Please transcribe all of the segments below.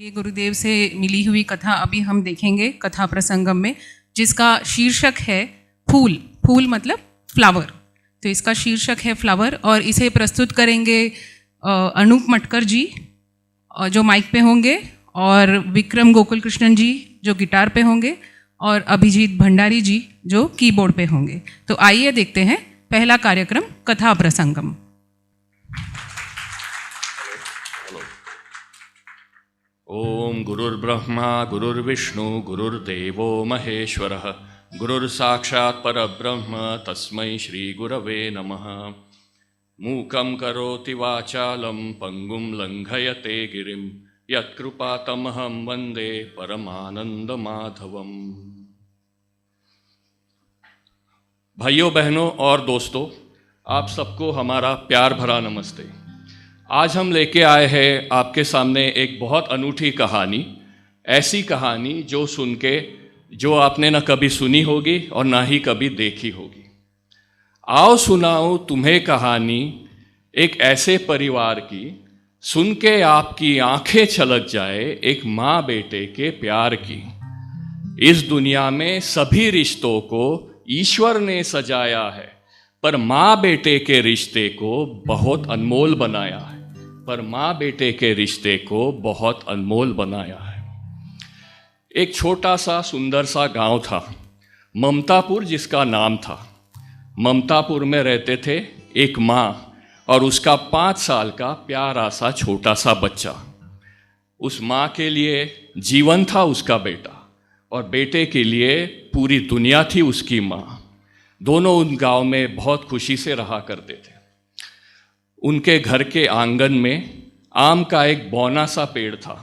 ये गुरुदेव से मिली हुई कथा अभी हम देखेंगे कथा प्रसंगम में, जिसका शीर्षक है फूल। फूल मतलब फ्लावर। तो इसका शीर्षक है फ्लावर और इसे प्रस्तुत करेंगे अनूप मटकर जी जो माइक पे होंगे, और विक्रम गोकुल कृष्णन जी जो गिटार पे होंगे, और अभिजीत भंडारी जी जो कीबोर्ड पे होंगे। तो आइए देखते हैं पहला कार्यक्रम कथा प्रसंगम। ओम गुरुर्ब्रह्मा गुरुर्विष्णु गुरुर्देवो महेश्वरः गुरुर्साक्षात् परब्रह्म तस्मै श्री गुरवे नमः। मूकं करोति वाचालं पंगुं लंघयते गिरिं यत्कृपातमहं वन्दे परमानंदमाधवम्। भाइयों बहनों और दोस्तों, आप सबको हमारा प्यार भरा नमस्ते। आज हम लेके आए हैं आपके सामने एक बहुत अनूठी कहानी, ऐसी कहानी जो सुन के जो आपने न कभी सुनी होगी और ना ही कभी देखी होगी। आओ सुनाओ तुम्हें कहानी एक ऐसे परिवार की, सुन के आपकी आंखें छलक जाए एक माँ बेटे के प्यार की। इस दुनिया में सभी रिश्तों को ईश्वर ने सजाया है, पर माँ बेटे के रिश्ते को बहुत अनमोल बनाया है। पर माँ बेटे के रिश्ते को बहुत अनमोल बनाया है। एक छोटा सा सुंदर सा गांव था, ममतापुर जिसका नाम था। ममतापुर में रहते थे एक माँ और उसका 5 साल का प्यारा सा छोटा सा बच्चा। उस माँ के लिए जीवन था उसका बेटा, और बेटे के लिए पूरी दुनिया थी उसकी माँ। दोनों उन गांव में बहुत खुशी से रहा करते थे। उनके घर के आंगन में आम का एक बौना सा पेड़ था,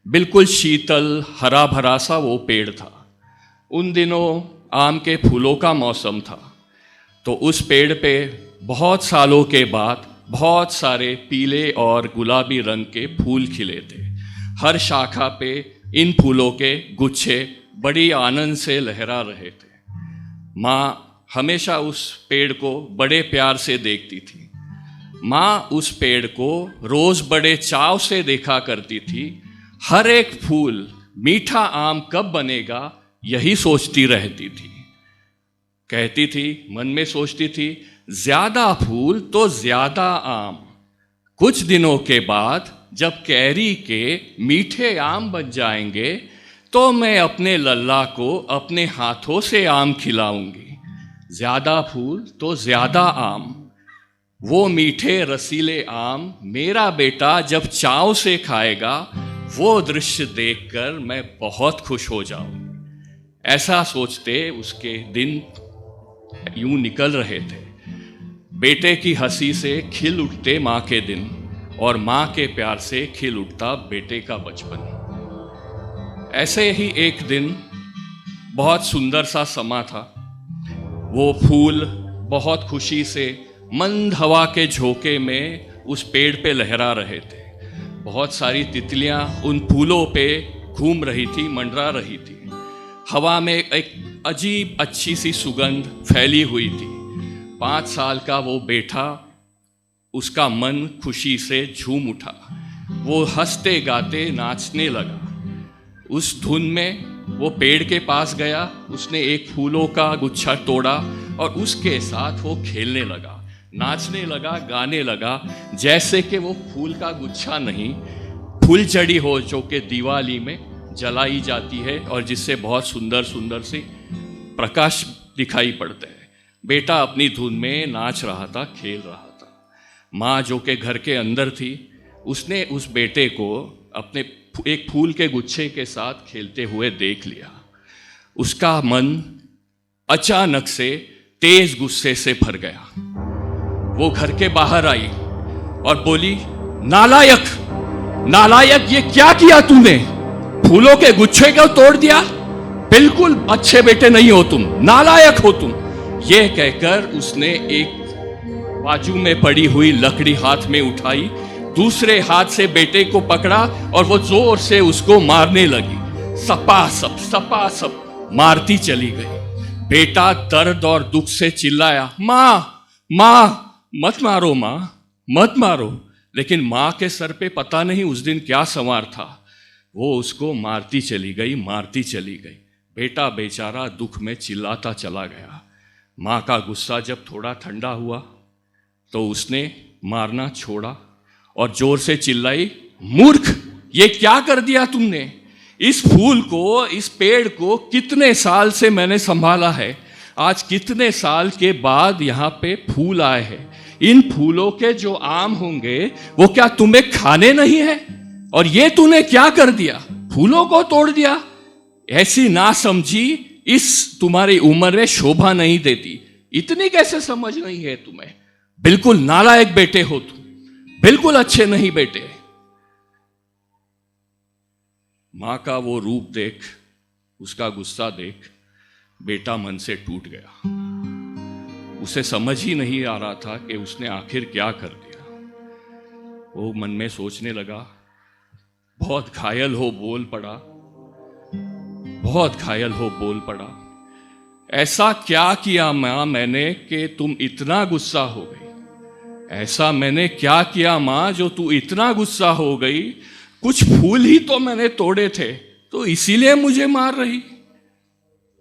बिल्कुल शीतल हरा भरा सा वो पेड़ था। उन दिनों आम के फूलों का मौसम था, तो उस पेड़ पे बहुत सालों के बाद बहुत सारे पीले और गुलाबी रंग के फूल खिले थे। हर शाखा पे इन फूलों के गुच्छे बड़ी आनंद से लहरा रहे थे। माँ हमेशा उस पेड़ को बड़े प्यार से देखती थी। माँ उस पेड़ को रोज बड़े चाव से देखा करती थी। हर एक फूल मीठा आम कब बनेगा यही सोचती रहती थी। कहती थी, मन में सोचती थी, ज्यादा फूल तो ज्यादा आम। कुछ दिनों के बाद जब कैरी के मीठे आम बन जाएंगे तो मैं अपने लल्ला को अपने हाथों से आम खिलाऊंगी। ज्यादा फूल तो ज्यादा आम, वो मीठे रसीले आम मेरा बेटा जब चाव से खाएगा, वो दृश्य देखकर मैं बहुत खुश हो जाऊं। ऐसा सोचते उसके दिन यूं निकल रहे थे। बेटे की हंसी से खिल उठते माँ के दिन, और माँ के प्यार से खिल उठता बेटे का बचपन। ऐसे ही एक दिन बहुत सुंदर सा समा था। वो फूल बहुत खुशी से मंद हवा के झोंके में उस पेड़ पे लहरा रहे थे। बहुत सारी तितलियां उन फूलों पे घूम रही थी, मंडरा रही थी। हवा में एक अजीब अच्छी सी सुगंध फैली हुई थी। 5 साल का वो बेटा, उसका मन खुशी से झूम उठा। वो हंसते गाते नाचने लगा। उस धुन में वो पेड़ के पास गया, उसने एक फूलों का गुच्छा तोड़ा और उसके साथ वो खेलने लगा, नाचने लगा, गाने लगा, जैसे कि वो फूल का गुच्छा नहीं, फूलझड़ी हो जो कि दिवाली में जलाई जाती है और जिससे बहुत सुंदर सुंदर से प्रकाश दिखाई पड़ते हैं। बेटा अपनी धुन में नाच रहा था, खेल रहा था। माँ जो कि घर के अंदर थी, उसने उस बेटे को अपने एक फूल के गुच्छे के साथ खेलते हुए देख लिया। उसका मन अचानक से तेज गुस्से से भर गया। वो घर के बाहर आई और बोली, नालायक, नालायक, ये क्या किया तूने? फूलों के गुच्छे को तोड़ दिया। बिल्कुल अच्छे बेटे नहीं हो तुम, नालायक हो तुम। ये कहकर उसने एक बाजू में पड़ी हुई लकड़ी हाथ में उठाई, दूसरे हाथ से बेटे को पकड़ा और वो जोर से उसको मारने लगी। सपासप मारती चली गई। बेटा दर्द और दुख से चिल्लाया, माँ माँ मत मारो, माँ मत मारो। लेकिन माँ के सर पे पता नहीं उस दिन क्या सवार था। वो उसको मारती चली गई। बेटा बेचारा दुख में चिल्लाता चला गया। माँ का गुस्सा जब थोड़ा ठंडा हुआ तो उसने मारना छोड़ा और जोर से चिल्लाई, मूर्ख, ये क्या कर दिया तुमने? इस फूल को, इस पेड़ को कितने साल से मैंने संभाला है। आज कितने साल के बाद यहाँ पे फूल आए हैं। इन फूलों के जो आम होंगे वो क्या तुम्हें खाने नहीं है? और ये तूने क्या कर दिया? फूलों को तोड़ दिया। ऐसी नासमझी इस तुम्हारी उम्र में शोभा नहीं देती। इतनी कैसे समझ नहीं है तुम्हें? बिल्कुल नालायक बेटे हो तुम, बिल्कुल अच्छे नहीं बेटे। मां का वो रूप देख, उसका गुस्सा देख, बेटा मन से टूट गया। उसे समझ ही नहीं आ रहा था कि उसने आखिर क्या कर दिया। वो मन में सोचने लगा, बहुत घायल हो बोल पड़ा, ऐसा क्या किया मां मैंने कि तुम इतना गुस्सा हो गई? ऐसा मैंने क्या किया मां जो तू इतना गुस्सा हो गई? कुछ फूल ही तो मैंने तोड़े थे, तो इसीलिए मुझे मार रही?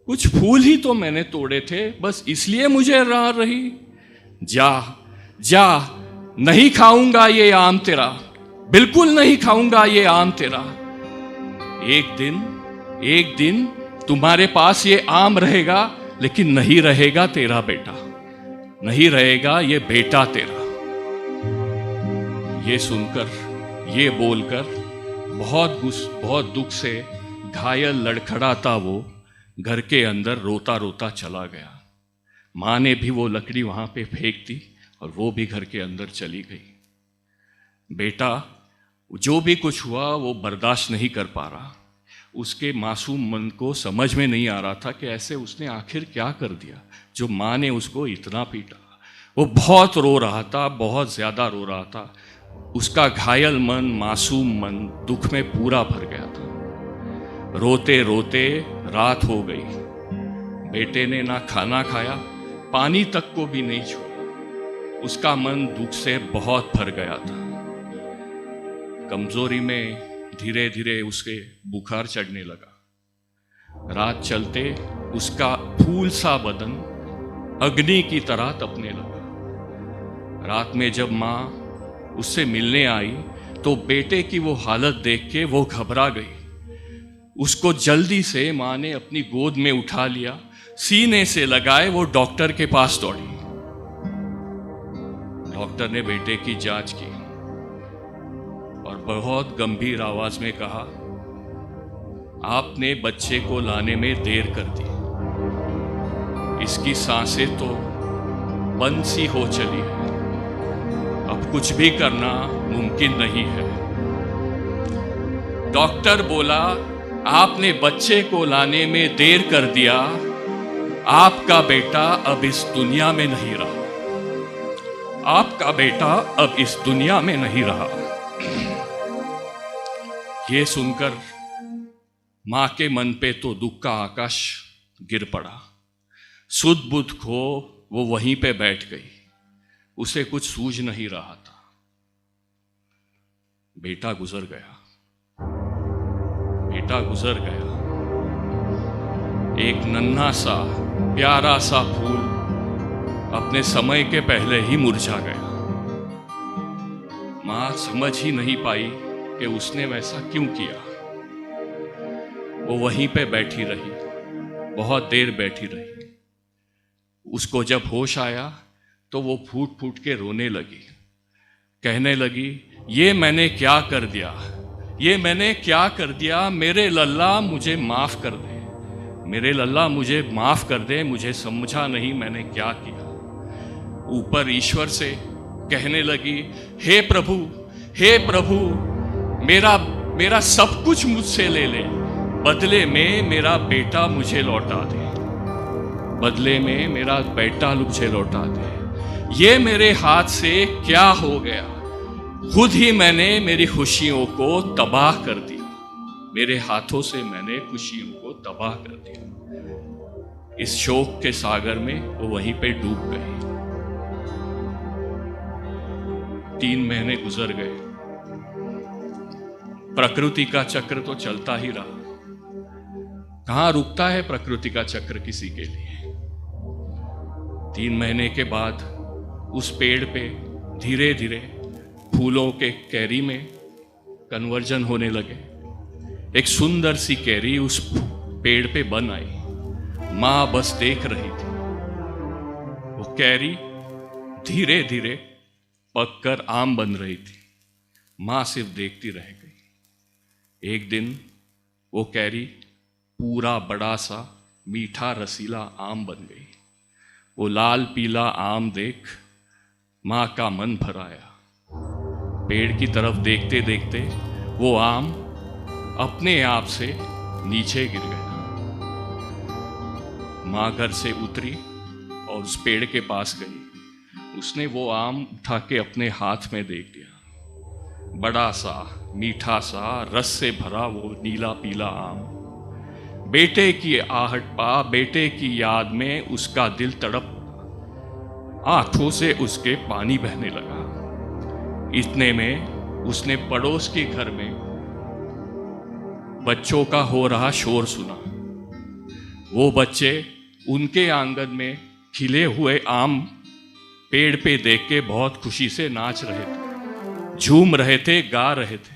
कुछ फूल ही तो मैंने तोड़े थे, बस इसलिए मुझे मार रही? जा, नहीं खाऊंगा ये आम तेरा, बिल्कुल नहीं खाऊंगा ये आम तेरा। एक दिन तुम्हारे पास ये आम रहेगा, लेकिन नहीं रहेगा तेरा बेटा, नहीं रहेगा ये बेटा तेरा। ये सुनकर, ये बोलकर बहुत दुख से घायल लड़खड़ाता वो घर के अंदर रोता रोता चला गया। माँ ने भी वो लकड़ी वहाँ पे फेंक दी और वो भी घर के अंदर चली गई। बेटा जो भी कुछ हुआ वो बर्दाश्त नहीं कर पा रहा। उसके मासूम मन को समझ में नहीं आ रहा था कि ऐसे उसने आखिर क्या कर दिया जो माँ ने उसको इतना पीटा। वो बहुत रो रहा था, बहुत ज़्यादा रो रहा था। उसका घायल मन, मासूम मन दुख में पूरा भर गया था। रोते रोते रात हो गई। बेटे ने ना खाना खाया, पानी तक को भी नहीं छुआ। उसका मन दुख से बहुत भर गया था। कमजोरी में धीरे धीरे उसके बुखार चढ़ने लगा। रात चलते उसका फूल सा बदन अग्नि की तरह तपने लगा। रात में जब माँ उससे मिलने आई तो बेटे की वो हालत देख के वो घबरा गई। उसको जल्दी से माँ ने अपनी गोद में उठा लिया, सीने से लगाए वो डॉक्टर के पास दौड़ी। डॉक्टर ने बेटे की जांच की और बहुत गंभीर आवाज में कहा, आपने बच्चे को लाने में देर कर दी। इसकी सांसें तो बंद सी हो चली है, अब कुछ भी करना मुमकिन नहीं है। डॉक्टर बोला, आपने बच्चे को लाने में देर कर दिया, आपका बेटा अब इस दुनिया में नहीं रहा। आपका बेटा अब इस दुनिया में नहीं रहा। ये सुनकर मां के मन पे तो दुख का आकाश गिर पड़ा। सुध बुध खो वो वहीं पे बैठ गई। उसे कुछ सूझ नहीं रहा था। बेटा गुजर गया। एक नन्हा सा प्यारा सा फूल अपने समय के पहले ही मुरझा गया। मां समझ ही नहीं पाई कि उसने वैसा क्यों किया। वो वहीं पे बैठी रही, बहुत देर बैठी रही। उसको जब होश आया तो वो फूट फूट के रोने लगी, कहने लगी, ये मैंने क्या कर दिया, ये मैंने क्या कर दिया। मेरे लल्ला मुझे माफ कर दे, मेरे लल्ला मुझे माफ कर दे, मुझे समझा नहीं मैंने क्या किया। ऊपर ईश्वर से कहने लगी, हे प्रभु, मेरा सब कुछ मुझसे ले ले, बदले में मेरा बेटा मुझे लौटा दे, बदले में मेरा बेटा मुझे लौटा दे। ये मेरे हाथ से क्या हो गया, खुद ही मैंने मेरी खुशियों को तबाह कर दिया, मेरे हाथों से मैंने खुशियों को तबाह कर दिया। इस शोक के सागर में वो वहीं पे डूब गई। 3 महीने गुजर गए। प्रकृति का चक्र तो चलता ही रहा। कहाँ रुकता है प्रकृति का चक्र किसी के लिए। 3 महीने के बाद उस पेड़ पे धीरे धीरे फूलों के कैरी में कन्वर्जन होने लगे। एक सुंदर सी कैरी उस पेड़ पे बन आई। माँ बस देख रही थी। वो कैरी धीरे धीरे पककर आम बन रही थी। माँ सिर्फ देखती रह गई। एक दिन वो कैरी पूरा बड़ा सा मीठा रसीला आम बन गई। वो लाल पीला आम देख माँ का मन भर आया। पेड़ की तरफ देखते देखते वो आम अपने आप से नीचे गिर गया। माँ घर से उतरी और उस पेड़ के पास गई। उसने वो आम उठा के अपने हाथ में देख लिया। बड़ा सा मीठा सा रस से भरा वो नीला पीला आम। बेटे की आहट पा, बेटे की याद में उसका दिल तड़प, आंखों से उसके पानी बहने लगा। इतने में उसने पड़ोस के घर में बच्चों का हो रहा शोर सुना। वो बच्चे उनके आंगन में खिले हुए आम पेड़ पे देख के बहुत खुशी से नाच रहे थे, झूम रहे थे, गा रहे थे,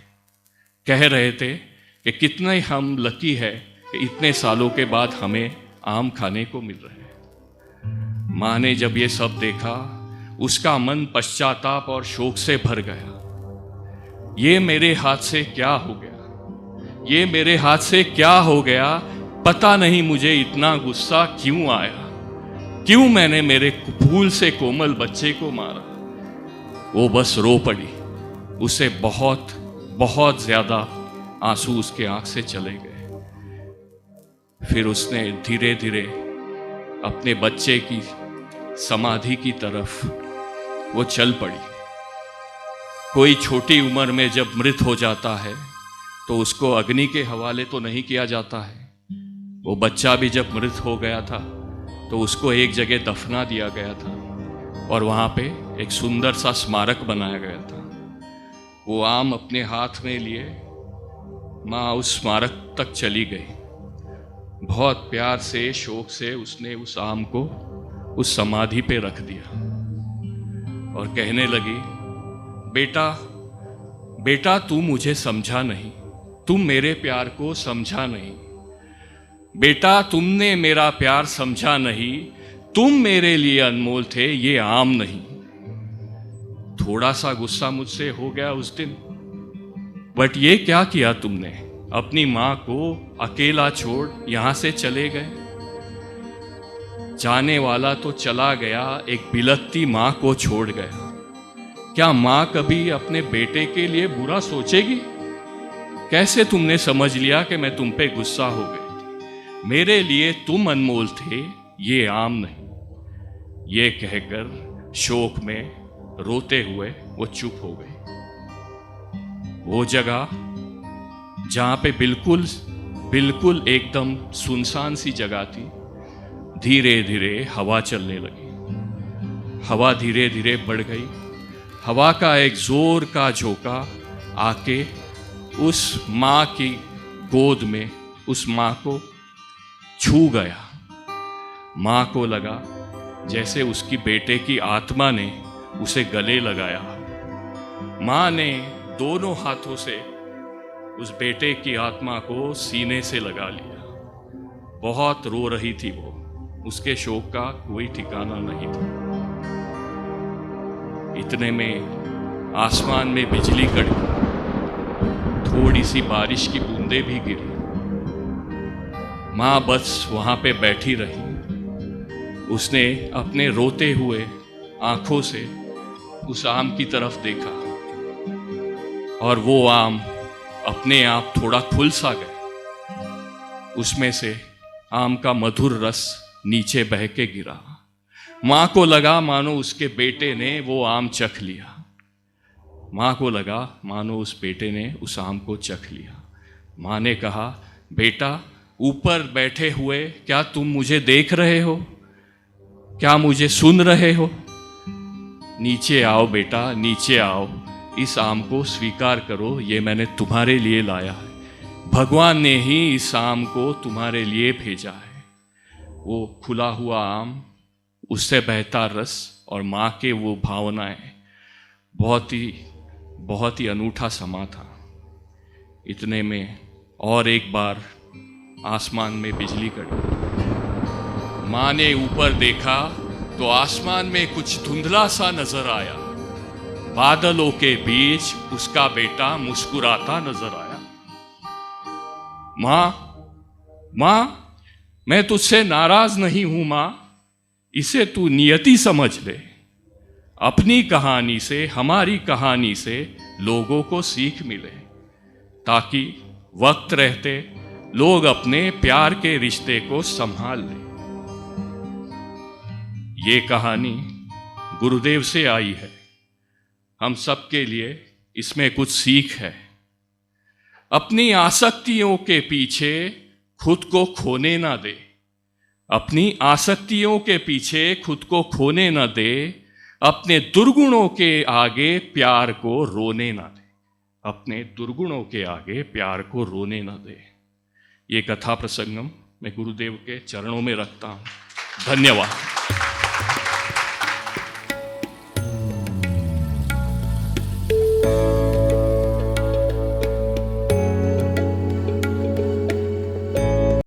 कह रहे थे कि कितने हम लकी है कि इतने सालों के बाद हमें आम खाने को मिल रहे हैं। माँ ने जब ये सब देखा, उसका मन पश्चाताप और शोक से भर गया। ये मेरे हाथ से क्या हो गया, ये मेरे हाथ से क्या हो गया, पता नहीं मुझे इतना गुस्सा क्यों आया, क्यों मैंने मेरे फूल से कोमल बच्चे को मारा। वो बस रो पड़ी। उसे बहुत बहुत ज्यादा आंसू उसके आंख से चले गए। फिर उसने धीरे धीरे अपने बच्चे की समाधि की तरफ वो चल पड़ी। कोई छोटी उम्र में जब मृत हो जाता है तो उसको अग्नि के हवाले तो नहीं किया जाता है। वो बच्चा भी जब मृत हो गया था तो उसको एक जगह दफना दिया गया था और वहाँ पे एक सुंदर सा स्मारक बनाया गया था। वो आम अपने हाथ में लिए माँ उस स्मारक तक चली गई। बहुत प्यार से, शौक से उसने उस आम को उस समाधि पे रख दिया और कहने लगी, बेटा बेटा तू मुझे समझा नहीं, तुम मेरे प्यार को समझा नहीं। बेटा तुमने मेरा प्यार समझा नहीं, तुम मेरे लिए अनमोल थे, ये आम नहीं। थोड़ा सा गुस्सा मुझसे हो गया उस दिन, बट ये क्या किया तुमने, अपनी माँ को अकेला छोड़ यहां से चले गए। जाने वाला तो चला गया, एक बिलखती माँ को छोड़ गया। क्या माँ कभी अपने बेटे के लिए बुरा सोचेगी? कैसे तुमने समझ लिया कि मैं तुम पे गुस्सा हो गई थी? मेरे लिए तुम अनमोल थे, ये आम नहीं। ये कहकर शोक में रोते हुए वो चुप हो गई। वो जगह जहां पे बिल्कुल बिल्कुल एकदम सुनसान सी जगह थी, धीरे धीरे हवा चलने लगी। हवा धीरे धीरे बढ़ गई। हवा का एक जोर का झोंका आके उस माँ की गोद में उस माँ को छू गया। माँ को लगा जैसे उसकी बेटे की आत्मा ने उसे गले लगाया। माँ ने दोनों हाथों से उस बेटे की आत्मा को सीने से लगा लिया। बहुत रो रही थी वो, उसके शोक का कोई ठिकाना नहीं था। इतने में आसमान में बिजली कड़की, थोड़ी सी बारिश की बूंदें भी गिरी। माँ बस वहां पे बैठी रही। उसने अपने रोते हुए आंखों से उस आम की तरफ देखा और वो आम अपने आप थोड़ा खुल सा गया। उसमें से आम का मधुर रस नीचे बह के गिरा। माँ को लगा मानो उसके बेटे ने वो आम चख लिया। माँ को लगा मानो उस बेटे ने उस आम को चख लिया। माँ ने कहा, बेटा ऊपर बैठे हुए क्या तुम मुझे देख रहे हो? क्या मुझे सुन रहे हो? नीचे आओ बेटा, नीचे आओ। इस आम को स्वीकार करो, ये मैंने तुम्हारे लिए लाया है। भगवान ने ही इस आम को तुम्हारे लिए भेजा है। वो खुला हुआ आम, उससे बहता रस और माँ के वो भावनाएं, बहुत ही अनूठा समा था। इतने में और एक बार आसमान में बिजली कड़ी। माँ ने ऊपर देखा तो आसमान में कुछ धुंधला सा नजर आया। बादलों के बीच उसका बेटा मुस्कुराता नजर आया। माँ, मैं तुझसे नाराज नहीं हूं माँ, इसे तू नियति समझ ले। अपनी कहानी से, हमारी कहानी से लोगों को सीख मिले, ताकि वक्त रहते लोग अपने प्यार के रिश्ते को संभाल लें। ये कहानी गुरुदेव से आई है। हम सबके लिए इसमें कुछ सीख है। अपनी आसक्तियों के पीछे खुद को खोने ना दे। अपनी आसक्तियों के पीछे खुद को खोने ना दे। अपने दुर्गुणों के आगे प्यार को रोने ना दे। अपने दुर्गुणों के आगे प्यार को रोने ना दे। ये कथा प्रसंगम मैं गुरुदेव के चरणों में रखता हूँ। धन्यवाद।